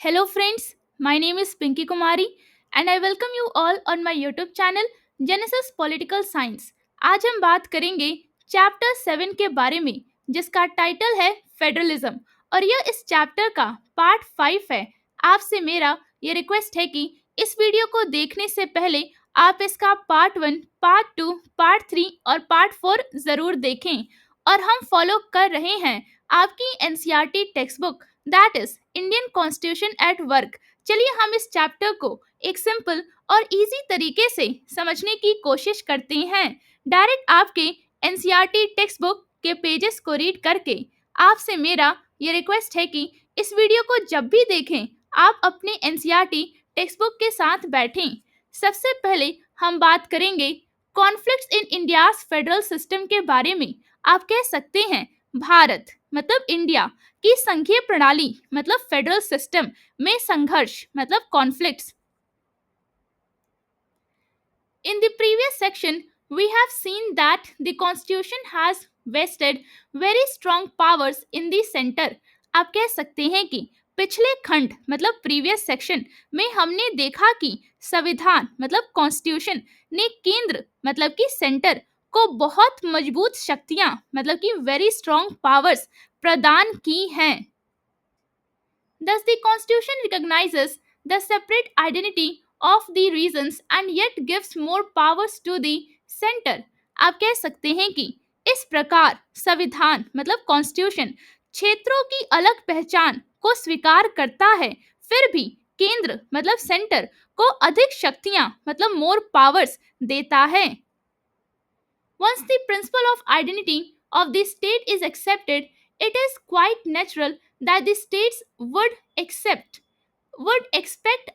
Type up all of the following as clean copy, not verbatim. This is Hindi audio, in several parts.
Hello friends, my name is Pinky Kumari and I welcome you all on my YouTube channel Genesis Political Science। आज हम बात करेंगे चैप्टर 7 के बारे में जिसका टाइटल है फेडरलिज्म और यह इस चैप्टर का पार्ट 5 है। आपसे मेरा ये रिक्वेस्ट है कि इस वीडियो को देखने से पहले आप इसका पार्ट 1, पार्ट 2, पार्ट 3 और पार्ट 4 जरूर देखें और हम फॉलो कर रहे हैं आपकी NCERT text book that is Indian constitution at work. चलिए हम इस चैप्टर को एक सिंपल और इजी तरीके से समझने की कोशिश करते हैं डायरेक्ट आपके एनसीईआरटी टेक्स्ट बुक के पेजेस को रीड करके। आपसे मेरा ये रिक्वेस्ट है कि इस वीडियो को जब भी देखें आप अपने एनसीईआरटी टेक्स्ट बुक के साथ बैठें। सबसे पहले हम बात करेंगे conflicts in India's federal system के बारे में। आप कह सकते हैं भारत मतलब इंडिया की संघीय प्रणाली मतलब फेडरल सिस्टम में संघर्ष मतलब conflicts. In the previous section, we have seen that the constitution has vested very strong powers in the center। आप कह सकते हैं कि पिछले खंड मतलब प्रीवियस सेक्शन में हमने देखा कि संविधान मतलब कॉन्स्टिट्यूशन ने केंद्र मतलब कि सेंटर को बहुत मजबूत शक्तियां मतलब कि वेरी स्ट्रॉन्ग पावर्स प्रदान की हैं। Thus, the Constitution recognizes the separate identity of the regions and yet gives more powers to the center। आप कह सकते हैं कि इस प्रकार संविधान मतलब कॉन्स्टिट्यूशन क्षेत्रों की अलग पहचान को स्वीकार करता है, फिर भी केंद्र मतलब सेंटर को अधिक शक्तियां मतलब मोर पावर्स देता है। Once the principle of identity of the state is accepted, it is quite natural that the states would expect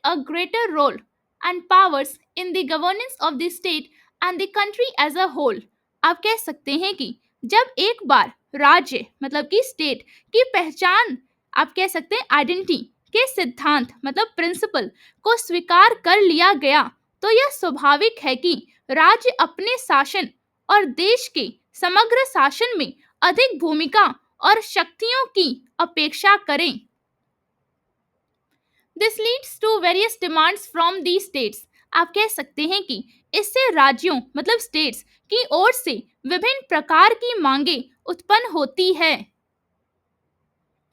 a greater role and powers in the governance of the state and the country as a whole। आप कह सकते हैं कि जब एक बार राज्य मतलब कि स्टेट की पहचान आप कह सकते हैं आइडेंटिटी के सिद्धांत मतलब प्रिंसिपल को स्वीकार कर लिया गया तो यह स्वाभाविक है कि राज्य अपने शासन और देश के समग्र शासन में अधिक भूमिका और शक्तियों की अपेक्षा करें। This leads to various demands from the states। आप कह सकते हैं कि इससे राज्यों मतलब स्टेट्स की ओर से विभिन्न प्रकार की मांगे उत्पन्न होती है।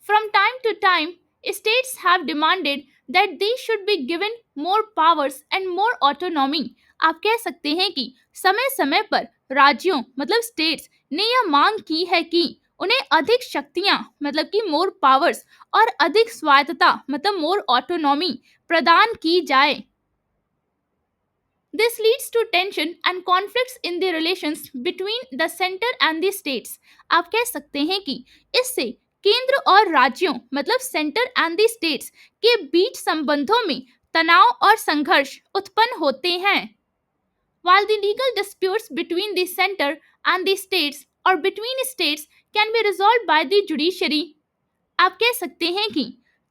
From time to time, states have demanded that they should be given more powers and more autonomy। आप कह सकते हैं कि समय समय पर राज्यों मतलब स्टेट्स ने यह मांग की है कि उन्हें अधिक शक्तियां मतलब कि मोर पावर्स और अधिक स्वायत्तता मतलब मोर ऑटोनॉमी प्रदान की जाए। This leads to tension and conflicts in the relations between the center and the states। आप कह सकते हैं कि इससे केंद्र और राज्यों मतलब सेंटर एंड द स्टेट्स के बीच संबंधों में तनाव और संघर्ष उत्पन्न होते हैं। While the legal disputes between the center and the states or between states can be resolved by the judiciary। आप कह सकते हैं कि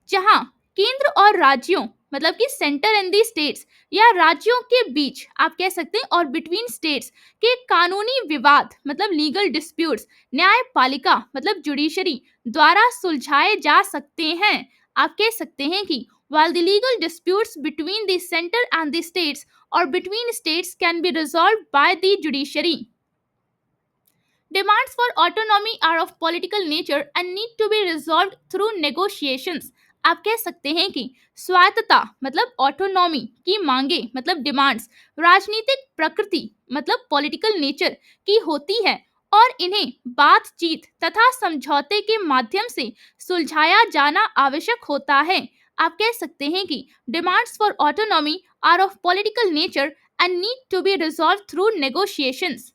जहां केंद्र और राज्यों मतलब कि सेंटर एंड दी स्टेट्स या राज्यों के बीच आप कह सकते हैं और बिटवीन स्टेट्स के कानूनी विवाद मतलब लीगल डिस्प्यूट्स न्यायपालिका मतलब जुडिशरी द्वारा सुलझाए जा सकते हैं। आप कह सकते हैं कि while the legal disputes between the center and the states or between states can be resolved by the judiciary। Demands for autonomy are of political nature and need to be resolved through negotiations। आप कह सकते हैं कि स्वायत्तता मतलब ऑटोनॉमी की मांगे मतलब डिमांड्स राजनीतिक प्रकृति मतलब पॉलिटिकल नेचर की होती है और इन्हें बातचीत तथा समझौते के माध्यम से सुलझाया जाना आवश्यक होता है। आप कह सकते हैं कि demands for autonomy are of political nature and need to be resolve through negotiations.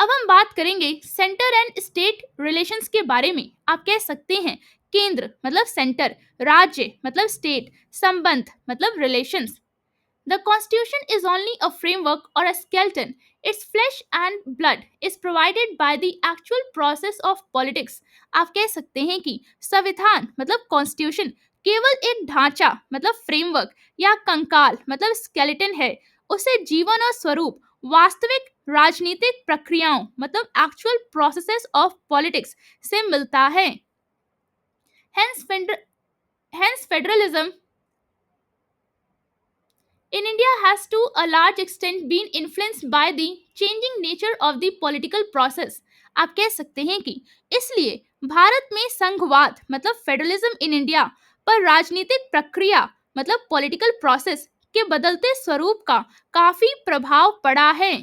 अब हम बात करेंगे सेंटर एंड स्टेट रिलेशंस के बारे में। आप कह सकते हैं केंद्र मतलब सेंटर, राज्य मतलब स्टेट, संबंध मतलब relations. The Constitution is only a framework or a skeleton. Its flesh and blood is provided by the actual process of politics। आप कह सकते हैं कि संविधान मतलब कॉन्स्टिट्यूशन केवल एक ढांचा मतलब फ्रेमवर्क या कंकाल मतलब स्केलेटन है। उसे जीवन और स्वरूप वास्तविक राजनीतिक प्रक्रियाओं मतलब एक्चुअल प्रोसेसेस ऑफ पॉलिटिक्स से मिलता है। Hence, Hence, federalism in India has to a large extent been influenced by the changing nature of the political process. आप कह सकते हैं कि इसलिए भारत में संघवाद मतलब फेडरलिज्म इन इंडिया पर राजनीतिक प्रक्रिया मतलब पॉलिटिकल प्रोसेस के बदलते स्वरूप का काफी प्रभाव पड़ा है.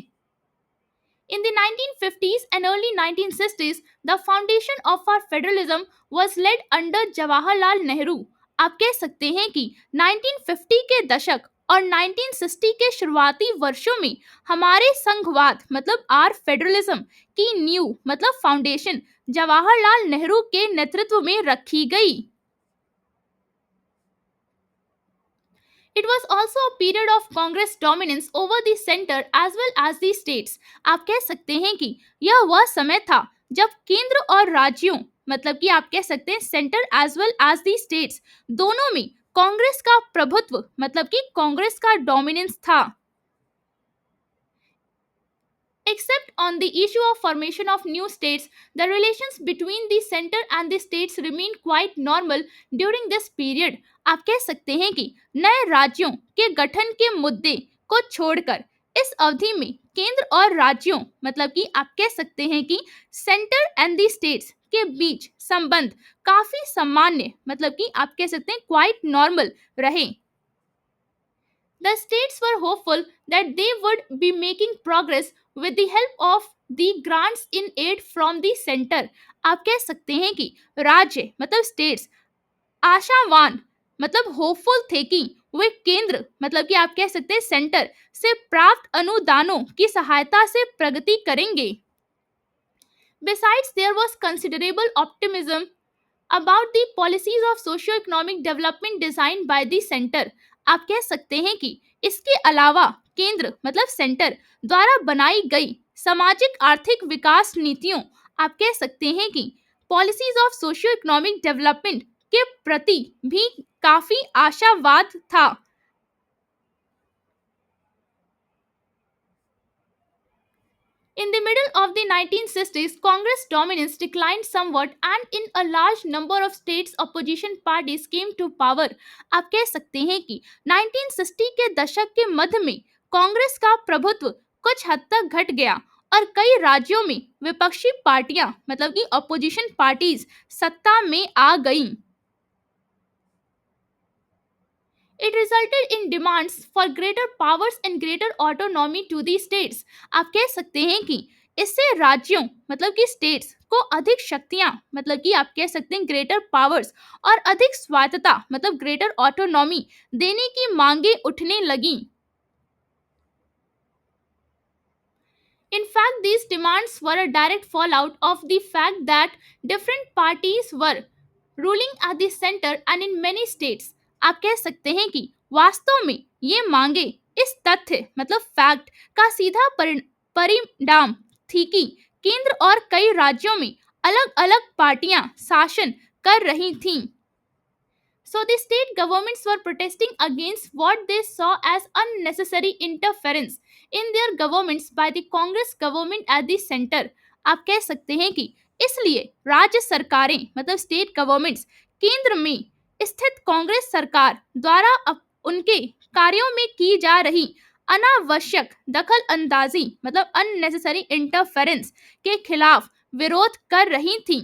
In the 1950s and early 1960s, the foundation of our federalism was led under Jawaharlal Nehru. आप कह सकते हैं कि 1950 के दशक और 1960 के शुरुआती वर्षों में हमारे संघवाद मतलब आर फेडरलिज्म की नींव मतलब फाउंडेशन जवाहरलाल नेहरू के नेतृत्व में रखी गई. It was also a period of Congress dominance over the center as well as the states. आप कह सकते हैं कि यह वह समय था जब केंद्र और राज्यों मतलब कि आप कह सकते हैं centre as well as the states दोनों में कांग्रेस का प्रभुत्व मतलब कि कांग्रेस का डोमिनेंस था. Except on the issue of formation of new states, the relations between the center and the states remained quite normal during this period. आप कह सकते हैं कि नए राज्यों के गठन के मुद्दे को छोड़कर इस अवधि में केंद्र और राज्यों मतलब कि आप कह सकते हैं कि सेंटर एंड द स्टेट्स के बीच संबंध काफी सामान्य मतलब कि आप कह सकते हैं क्वाइट नॉर्मल रहे. The states were hopeful that they would be making progress with the help of the grants in aid from the center. आप कह सकते हैं कि राज्य मतलब स्टेट्स आशावान मतलब होपफुल थे कि वे केंद्र मतलब कि आप कह सकते हैं सेंटर से प्राप्त अनुदानों की सहायता से प्रगति करेंगे. Besides, there was considerable optimism about the policies of socio-economic development designed by the center. आप कह सकते हैं कि इसके अलावा केंद्र मतलब सेंटर द्वारा बनाई गई सामाजिक आर्थिक विकास नीतियों आप कह सकते हैं कि policies of socio economic development के प्रति भी काफी आशावाद था. In the middle of the 1960s, Congress dominance declined somewhat and in a large number of states opposition parties came to power. आप कह सकते हैं कि 1960 के दशक के मध्य में कांग्रेस का प्रभुत्व कुछ हद तक घट गया और कई राज्यों में विपक्षी पार्टियां मतलब कि ऑपोजिशन पार्टीज सत्ता में आ गईं. It resulted in demands for greater powers and greater autonomy to the states. आप कह सकते हैं कि इससे राज्यों मतलब कि स्टेट्स को अधिक शक्तियां मतलब कि आप कह सकते हैं ग्रेटर पावर्स और अधिक स्वायत्तता मतलब ग्रेटर ऑटोनॉमी देने की मांगे उठने लगीं. In fact, these demands were a direct fallout of the fact that different parties were ruling at the center and in many states. आप कह सकते हैं कि वास्तव में ये मांगे इस तथ्य मतलब फैक्ट का सीधा परिणाम थी कि केंद्र और कई राज्यों में अलग-अलग पार्टियां शासन कर रही थीं. So the state governments were protesting against what they saw as unnecessary interference in their governments by the Congress government at the center. आप कह सकते हैं कि इसलिए राज्य सरकारें मतलब स्टेट गवर्नमेंट्स केंद्र में स्थित कांग्रेस सरकार द्वारा उनके कार्यों में की जा रही अनावश्यक दखल अंदाजी मतलब अननेसेसरी इंटरफेरेंस के खिलाफ विरोध कर रही थीं.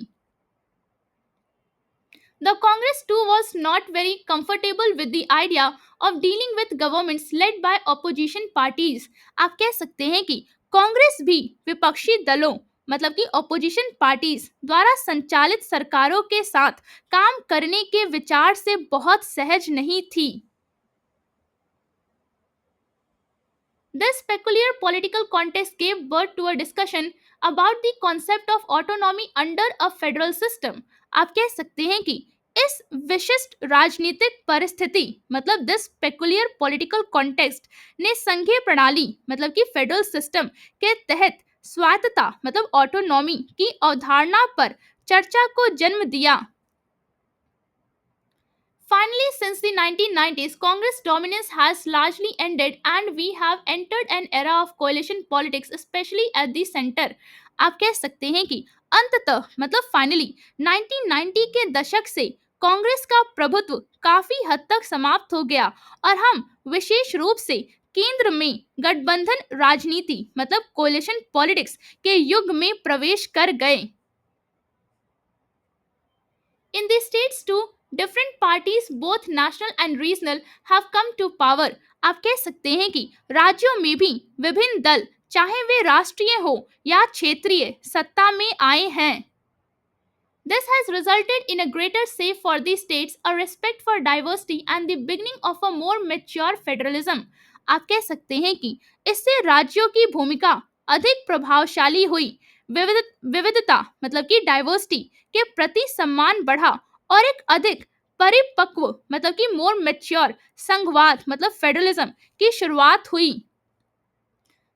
The Congress too was not very comfortable with the idea of dealing with governments led by opposition parties. आप कह सकते हैं कि कांग्रेस भी विपक्षी दलों मतलब कि ऑपोजिशन पार्टीज द्वारा संचालित सरकारों के साथ काम करने के विचार से बहुत सहज नहीं थी. This peculiar political context gave birth to a discussion about the concept of autonomy under a federal system. आप कह सकते हैं कि इस विशिष्ट राजनीतिक परिस्थिति मतलब दिस पेकुलियर पॉलिटिकल कॉन्टेक्स्ट ने संघीय प्रणाली मतलब कि फेडरल सिस्टम के तहत स्वायत्तता मतलब ऑटोनॉमी की अवधारणा पर चर्चा को जन्म दिया. Finally, since the 1990s, Congress dominance has largely ended and we have entered an era of coalition politics, especially at the center. आप कह सकते हैं कि अंततः मतलब फाइनली 1990 के दशक से कांग्रेस का प्रभुत्व काफी हद तक समाप्त हो गया और हम विशेष रूप से केंद्र में गठबंधन राजनीति मतलब कोलिशन पॉलिटिक्स के युग में प्रवेश कर गए। In the states too, different parties, both national and regional, have come to power. आप कह सकते हैं कि राज्यों में भी विभिन्न दल, चाहे वे राष्ट्रीय हो या क्षेत्रीय, सत्ता में आए हैं। This has resulted in a greater say for the states, a respect for diversity, and the beginning of a more mature federalism. आप कह सकते हैं कि इससे राज्यों की भूमिका अधिक प्रभावशाली हुई, विविधता मतलब कि डाइवर्सिटी के प्रति सम्मान बढ़ा और एक अधिक परिपक्व मतलब कि मोर मैच्योर संघवाद मतलब फेडरलिज्म की शुरुआत हुई।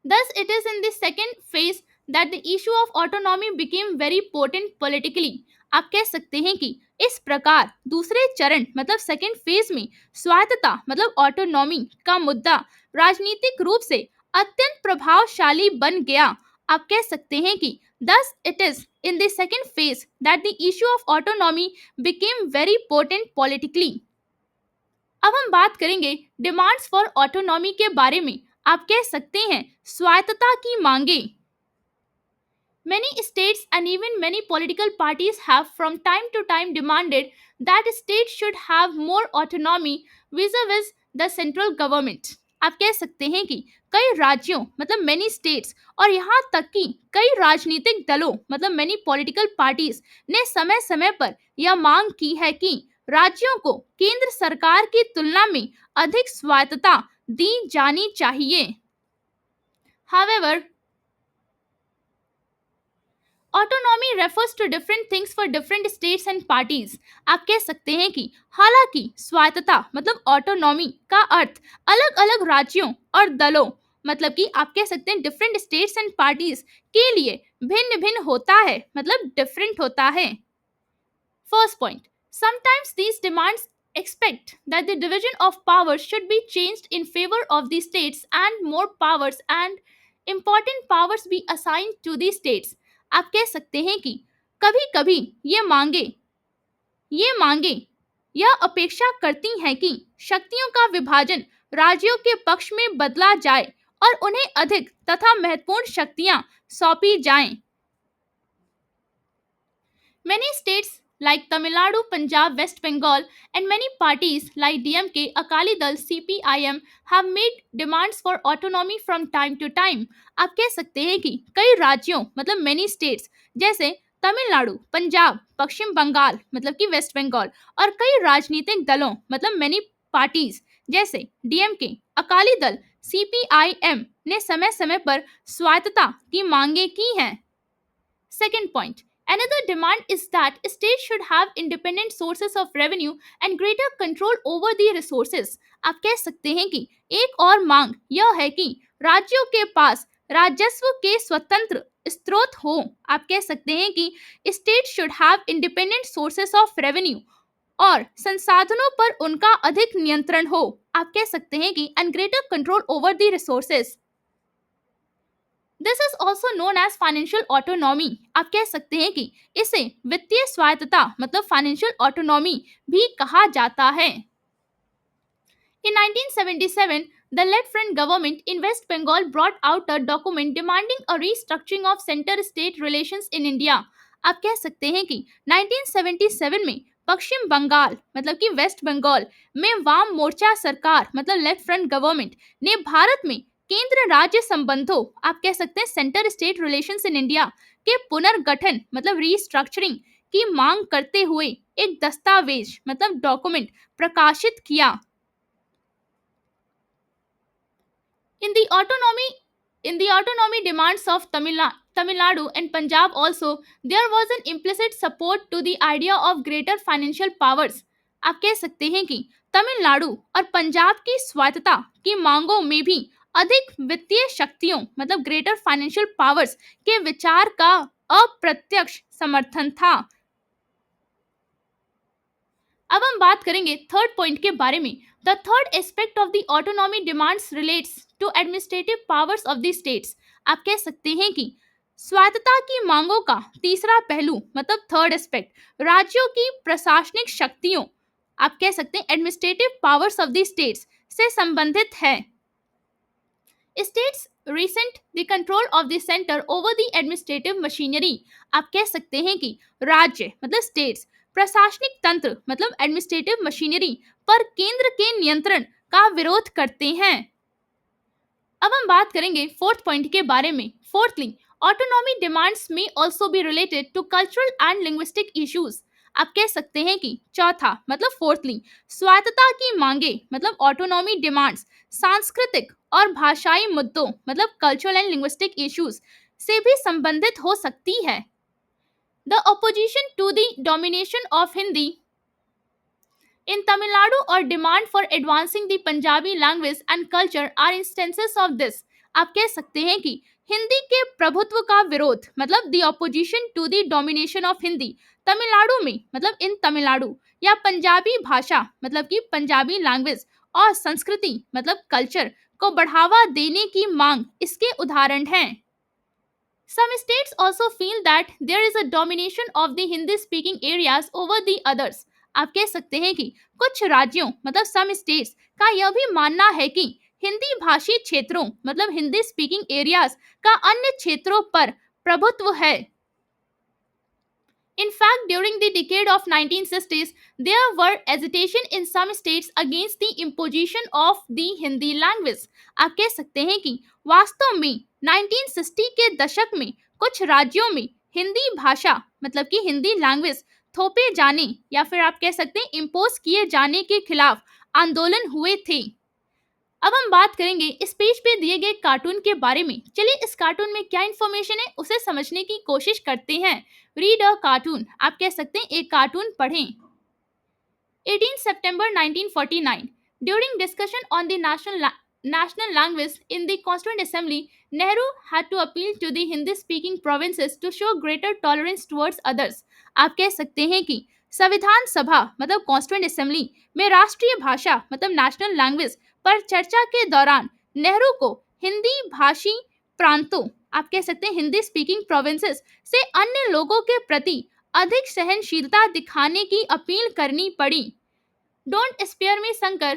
Thus, it is in the second phase that the issue of autonomy became very potent politically. आप कह सकते हैं कि इस प्रकार दूसरे चरण मतलब सेकेंड फेज में स्वायत्तता मतलब ऑटोनॉमी का मुद्दा राजनीतिक रूप से अत्यंत प्रभावशाली बन गया। आप कह सकते हैं कि thus it is in the second phase that the issue of autonomy became very potent politically. अब हम बात करेंगे डिमांड्स फॉर ऑटोनॉमी के बारे में। आप कह सकते हैं स्वायत्तता की मांगे। Many states and even many political parties have from time to time demanded that states should have more autonomy vis-a-vis the central government. आप कह सकते हैं कि कई राज्यों मतलब many states और यहाँ तक कि कई राजनीतिक दलों मतलब many political parties ने समय समय पर यह मांग की है कि राज्यों को केंद्र सरकार की तुलना में अधिक स्वायत्तता दी जानी चाहिए। However, autonomy refers to different things for different states and parties. आप कह सकते हैं कि हालांकि स्वायत्तता मतलब ऑटोनॉमी का अर्थ अलग अलग राज्यों और दलों मतलब कि आप कह सकते हैं डिफरेंट स्टेट्स एंड पार्टीज के लिए भिन्न भिन्न होता है मतलब डिफरेंट होता है। First point, sometimes these demands expect that the division of powers should be changed in favor of the states and more powers and important powers be assigned to the states. आप कह सकते हैं कि कभी कभी ये मांगे यह अपेक्षा करती हैं कि शक्तियों का विभाजन राज्यों के पक्ष में बदला जाए और उन्हें अधिक तथा महत्वपूर्ण शक्तियां सौंपी जाएं। Many states like Tamil Nadu, Punjab, West Bengal, and many parties like DMK, Akali Dal, CPIM have made demands for autonomy from time to time. आप कह सकते हैं कि कई राज्यों मतलब many states जैसे तमिलनाडु, पंजाब, पश्चिम बंगाल मतलब कि वेस्ट बंगाल और कई राजनीतिक दलों मतलब many parties जैसे DMK, अकाली दल, CPIM ने समय समय पर स्वायत्तता की मांगे की हैं। Second point, another demand is that states should have independent sources of revenue and greater control over the resources. आप कह सकते हैं कि एक और मांग यह है कि राज्यों के पास राजस्व के स्वतंत्र स्रोत हो। आप कह सकते हैं कि state should have independent sources of revenue और संसाधनों पर उनका अधिक नियंत्रण हो। आप कह सकते हैं कि and greater control over the resources. This is also known as financial autonomy. आप कह सकते हैं कि इसे वित्तीय स्वायत्तता मतलब फाइनेंशियल ऑटोनॉमी भी कहा जाता है। In 1977, the Left Front government in West Bengal brought out a document demanding a restructuring of center-state relations in India. आप कह सकते हैं कि 1977 में पश्चिम बंगाल मतलब कि वेस्ट बंगाल में वाम मोर्चा सरकार मतलब लेफ्ट फ्रंट गवर्नमेंट ने भारत में केंद्र राज्य संबंधों आप कह सकते हैं centre state relations in India के पुनर्गठन मतलब रीस्ट्रक्चरिंग की मांग करते हुए एक दस्तावेज मतलब डॉक्यूमेंट प्रकाशित किया। In the autonomy demands of Tamil Nadu and Punjab also, there was an implicit support to the idea of greater financial powers. आप कह सकते हैं कि तमिलनाडु और पंजाब की स्वायत्तता की मांगों में भी अधिक वित्तीय शक्तियों मतलब ग्रेटर फाइनेंशियल पावर्स के विचार का अप्रत्यक्ष समर्थन था। अब हम बात करेंगे थर्ड पॉइंट के बारे में। The third aspect of the autonomy demands relates to administrative powers of the states. आप कह सकते हैं कि स्वायत्तता की मांगों का तीसरा पहलू मतलब थर्ड एस्पेक्ट राज्यों की प्रशासनिक शक्तियों, आप कह सकते हैं administrative powers of the states से संबंधित है। States recent the control of the centre over the administrative machinery, आप कह सकते हैं कि राज्य मतलब स्टेट्स प्रशासनिक तंत्र मतलब एडमिनिस्ट्रेटिव मशीनरी पर केंद्र के नियंत्रण का विरोध करते हैं। अब हम बात करेंगे फोर्थ पॉइंट के बारे में। Fourthly, autonomy demands may also be related to cultural and linguistic issues, आप कह सकते हैं कि चौथा मतलब फोर्थली, स्वायत्तता की मांगे मतलब ऑटोनॉमी डिमांड्स सांस्कृतिक और भाषाई मुद्दों मतलब कल्चरल एंड लिंग्विस्टिक इश्यूज से भी संबंधित हो सकती है। The opposition to the domination of Hindi in Tamil Nadu or demand for advancing the Punjabi language and culture are instances of this, आप कह सकते हैं कि हिंदी के प्रभुत्व का विरोध मतलब the opposition to the domination of Hindi Tamil Nadu में मतलब इन तमिलनाडु या पंजाबी भाषा मतलब कि पंजाबी लैंग्वेज और संस्कृति मतलब कल्चर को बढ़ावा देने की मांग इसके उदाहरण हैं। Some states also feel that there is a domination of the Hindi speaking areas over the others, आप कह सकते हैं कि कुछ राज्यों मतलब सम स्टेट्स का यह भी मानना है कि हिंदी भाषी क्षेत्रों मतलब हिंदी स्पीकिंग एरियाज का अन्य क्षेत्रों पर प्रभुत्व है। In fact, during the decade of 1960s, there were hesitation in some states against the imposition of the Hindi language. आप कह सकते हैं कि वास्तव में 1960 के दशक में कुछ राज्यों में हिंदी भाषा मतलब कि हिंदी लैंग्वेज थोपे जाने या फिर आप कह सकते हैं इम्पोज किए जाने के खिलाफ आंदोलन हुए थे। अब हम बात करेंगे इस पेज पे दिए गए कार्टून के बारे में। चलिए इस कार्टून में क्या इन्फॉर्मेशन है उसे समझने की कोशिश करते हैं। रीड अ कार्टून, आप कह सकते हैं एक कार्टून पढ़ें। 18 September 1949, during discussion on the national language in the Constituent Assembly, Nehru had to appeal to the Hindi-speaking provinces to show greater tolerance towards others. आप कह सकते हैं कि संविधान सभा मतलब कॉन्स्टिट्यूएंट असेंबली में राष्ट्रीय भाषा मतलब नेशनल लैंग्वेज पर चर्चा के दौरान नेहरू को हिंदी भाषी प्रांतों, आप कह सकते हैं हिंदी स्पीकिंग प्रोविंसेस से अन्य लोगों के प्रति अधिक सहनशीलता दिखाने की अपील करनी पड़ी। Don't spare me Shankar,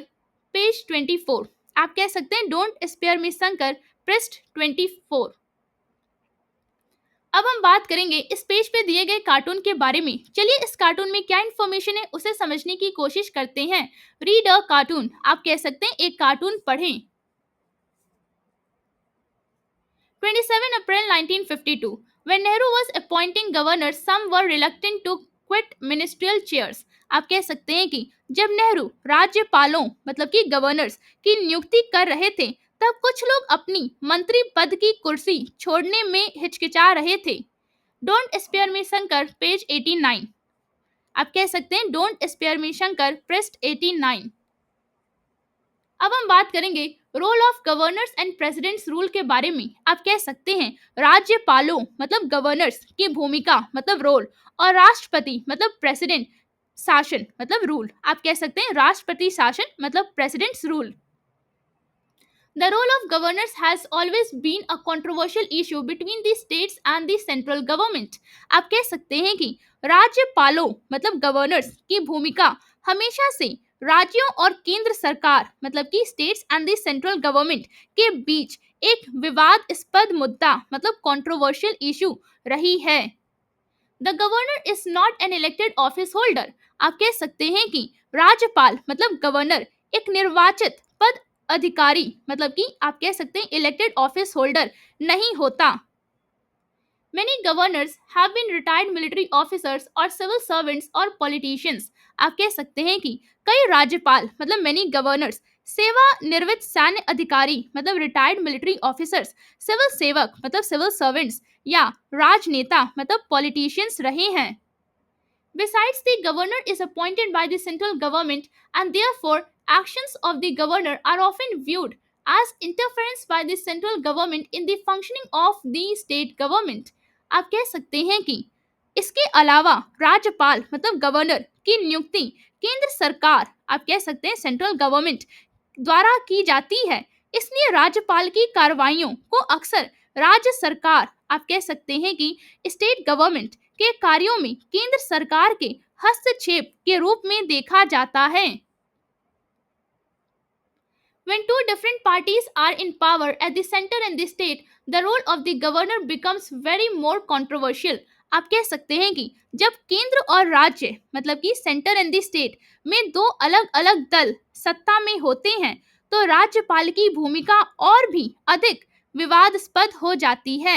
page 24, आप कह सकते हैं डोंट स्पेयर मी शंकर, पृष्ठ 24। अब हम बात करेंगे इस पेज पे दिए गए कार्टून के बारे में। चलिए इस कार्टून में क्या इन्फॉर्मेशन है उसे समझने की कोशिश करते हैं। रीड अ कार्टून, आप कह सकते हैं एक कार्टून पढ़ें। 27 April 1952, when Nehru was appointing governors, some were reluctant to quit ministerial chairs. आप कह सकते हैं कि जब नेहरू राज्यपालों मतलब कि गवर्नर्स की नियुक्ति कर रहे थे तब कुछ लोग अपनी मंत्री पद की कुर्सी छोड़ने में हिचकिचा रहे थे। Don't spare me Shankar, page 89, आप कह सकते हैं डोंट स्पेयर मी शंकर, पृष्ठ 89। अब हम बात करेंगे role of governors and president's rule के बारे में। आप कह सकते हैं राज्यपालों मतलब गवर्नर्स की भूमिका मतलब रोल और राष्ट्रपति मतलब प्रेसिडेंट शासन मतलब रूल, आप कह सकते हैं राष्ट्रपति शासन मतलब presidents rule. The role of governors has always been a controversial issue between the states and the central government. आप कह सकते हैं कि राज्यपालों मतलब गवर्नर्स की भूमिका हमेशा से राज्यों और केंद्र सरकार मतलब कि states and the central government के बीच एक विवादास्पद मुद्दा मतलब कंट्रोवर्शियल इशू रही है। The governor is not an elected office holder, आप कह सकते हैं कि राज्यपाल मतलब गवर्नर एक निर्वाचित पद अधिकारी मतलब कि आप कह सकते हैं इलेक्टेड ऑफिस होल्डर नहीं होता। Many governors have been retired military officers or civil servants or politicians. आप कह सकते हैं कि कई राज्यपाल मतलब many governors सेवानिवृत्त सैन्य अधिकारी मतलब रिटायर्ड मिलिट्री ऑफिसर्स, सिविल सेवक मतलब सिविल सर्वेंट्स या राजनेता मतलब पॉलिटिशियंस रहे हैं। Besides, the governor is appointed by the central government and therefore actions of the governor are often viewed as interference by the central government in the functioning of the state government. आप कह सकते हैं कि इसके अलावा राज्यपाल मतलब गवर्नर की नियुक्ति केंद्र सरकार, आप कह सकते हैं सेंट्रल गवर्नमेंट द्वारा की जाती है, इसलिए राज्यपाल की कार्रवाइयों को अक्सर राज्य सरकार, आप कह सकते हैं कि स्टेट गवर्नमेंट के कार्यों में केंद्र सरकार के हस्तक्षेप के रूप में देखा जाता है। When two different parties are in power at the center and the state, the role of the governor becomes very more controversial. आप कह सकते हैं कि जब केंद्र और राज्य मतलब कि सेंटर एंड द स्टेट में दो अलग अलग दल सत्ता में होते हैं तो राज्यपाल की भूमिका और भी अधिक विवादास्पद हो जाती है।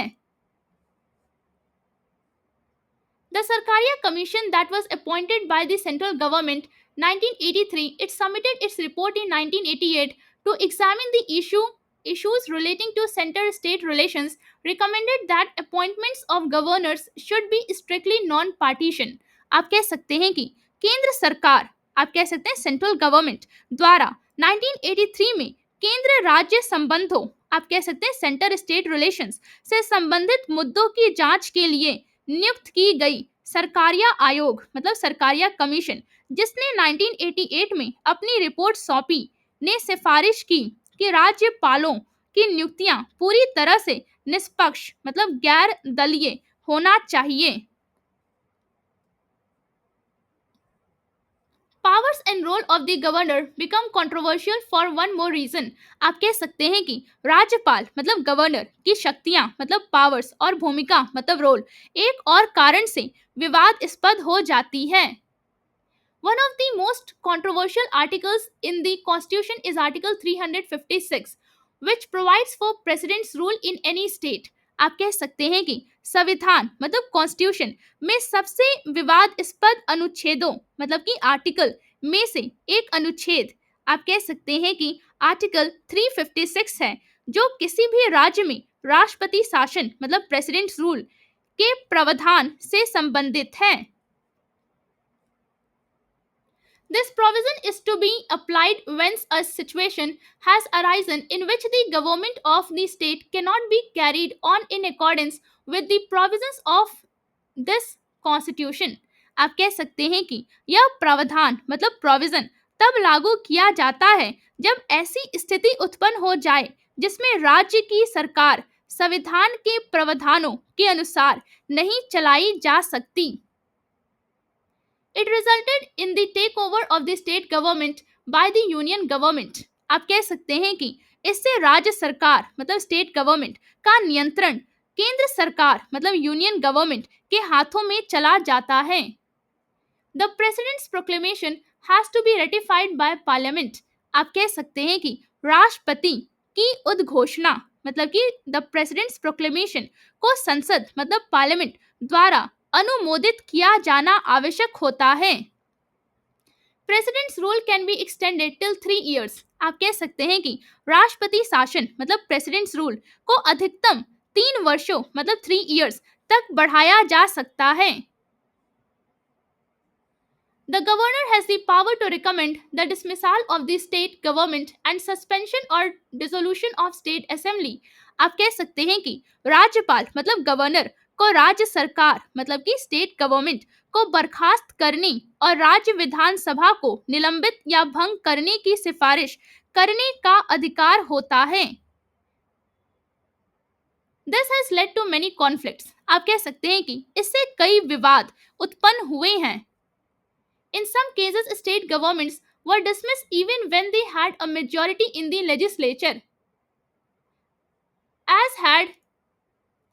The Sarkaria Commission that was appointed by the central government 1983, it submitted its report in 1988 to examine the issues relating to center-state relations, recommended that appointments of governors should be strictly non-partisan. आप कह सकते हैं कि केंद्र सरकार, आप कह सकते हैं सेंट्रल गवर्नमेंट द्वारा 1983 में केंद्र राज्य संबंधों, आप कह सकते हैं सेंटर स्टेट रिलेशंस से संबंधित मुद्दों की जांच के लिए नियुक्त की गई सरकारिया आयोग मतलब सरकारिया कमीशन, जिसने 1988 में अपनी रिपोर्ट सौंपी, ने सिफारिश की कि राज्यपालों की नियुक्तियां पूरी तरह से निष्पक्ष मतलब गैर दलीय होना चाहिए। Powers and role of the governor become controversial for one more reason. आप कह सकते हैं कि राज्यपाल मतलब गवर्नर की शक्तियां मतलब पावर्स और भूमिका मतलब रोल एक और कारण से विवादास्पद हो जाती है। One of the most controversial articles in the Constitution is Article 356, which provides for President's rule in any state. आप कह सकते हैं कि संविधान मतलब कॉन्स्टिट्यूशन में सबसे विवादास्पद अनुच्छेदों मतलब कि आर्टिकल में से एक अनुच्छेद, आप कह सकते हैं कि आर्टिकल 356 है, जो किसी भी राज्य में राष्ट्रपति शासन मतलब प्रेसिडेंट्स रूल के प्रावधान से संबंधित है। This provision is to be applied when a situation has arisen in which the government of the state cannot be carried on in accordance with the provisions of this constitution. आप कह सकते हैं कि यह प्रावधान मतलब प्रोविजन तब लागू किया जाता है जब ऐसी स्थिति उत्पन्न हो जाए जिसमें राज्य की सरकार संविधान के प्रावधानों के अनुसार नहीं चलाई जा सकती। It resulted in the takeover of the state government by the union government. आप कह सकते हैं कि इससे राज्य सरकार मतलब स्टेट गवर्नमेंट का नियंत्रण केंद्र सरकार मतलब यूनियन गवर्नमेंट के हाथों में चला जाता है। The President's proclamation has to be ratified by Parliament. आप कह सकते हैं कि राष्ट्रपति की उद्घोषणा मतलब कि द प्रेसिडेंट्स प्रोक्लेमेशन को संसद मतलब पार्लियामेंट द्वारा अनुमोदित किया जाना आवश्यक होता है। Presidents rule can be extended till 3 years. आप कह सकते हैं कि राष्ट्रपति शासन मतलब प्रेसिडेंट्स रूल को अधिकतम 3 वर्षों मतलब 3 इयर्स तक बढ़ाया जा सकता है। The governor has the power to recommend the dismissal of the state government and suspension or dissolution of state assembly. आप कह सकते हैं कि राज्यपाल मतलब गवर्नर को राज्य सरकार मतलब कि स्टेट गवर्नमेंट को बर्खास्त करने और राज्य विधानसभा को निलंबित या भंग करने की सिफारिश करने का अधिकार होता है। This has led to many conflicts. आप कह सकते हैं कि इससे कई विवाद उत्पन्न हुए हैं। In some cases, state governments were dismissed even when they had a majority in the legislature, as had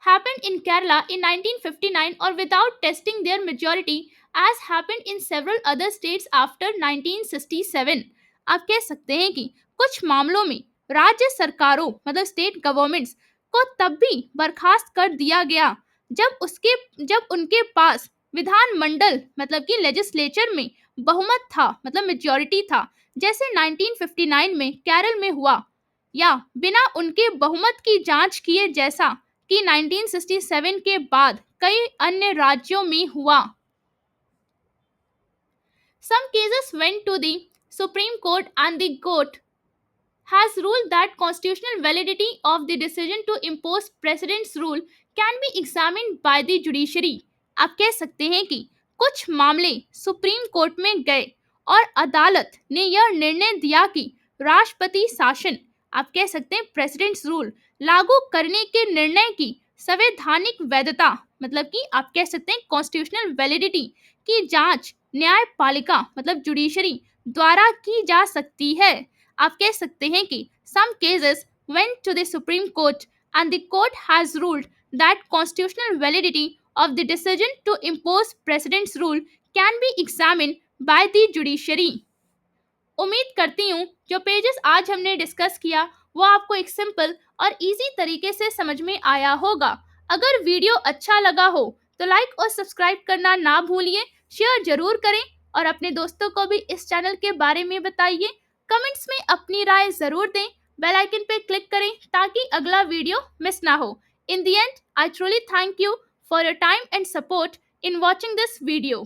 happened in Kerala in 1959, or without testing their majority, as happened in several other states after 1967. आप कह सकते हैं कि कुछ मामलों में राज्य सरकारों मतलब स्टेट गवर्नमेंट्स को तब भी बर्खास्त कर दिया गया जब उनके पास विधानमंडल मतलब कि लेजिस्लेचर में बहुमत था मतलब मेजॉरिटी था, जैसे 1959 में केरल में हुआ, या बिना उनके बहुमत की जांच किए जैसा कि 1967 के बाद कई अन्य राज्यों में हुआ। Some cases went to the Supreme Court and the court has ruled that constitutional validity of the decision to impose precedence rule can be examined by the judiciary. आप कह सकते हैं कि कुछ मामले सुप्रीम कोर्ट में गए और अदालत ने यह निर्णय दिया कि राष्ट्रपति शासन, आप कह सकते हैं प्रेसिडेंट्स रूल, लागू करने के निर्णय की संवैधानिक वैधता, मतलब कि आप कह सकते हैं कॉन्स्टिट्यूशनल वैलिडिटी की जांच न्यायपालिका मतलब जुडिशरी द्वारा की जा सकती है। आप कह सकते हैं कि some cases went to the Supreme Court and the court has ruled that constitutional validity of the decision to impose precedent's rule can be examined by the judiciary। उम्मीद करती हूँ जो पेजेस आज हमने डिस्कस किया वो आपको एक सिंपल और इजी तरीके से समझ में आया होगा। अगर वीडियो अच्छा लगा हो तो लाइक और सब्सक्राइब करना ना भूलिए, शेयर जरूर करें और अपने दोस्तों को भी इस चैनल के बारे में बताइए। कमेंट्स में अपनी राय जरूर दें, बेल आइकन पे क्लिक करें ताकि अगला वीडियो मिस ना हो। In the end, I truly thank you for your time and support in watching this video।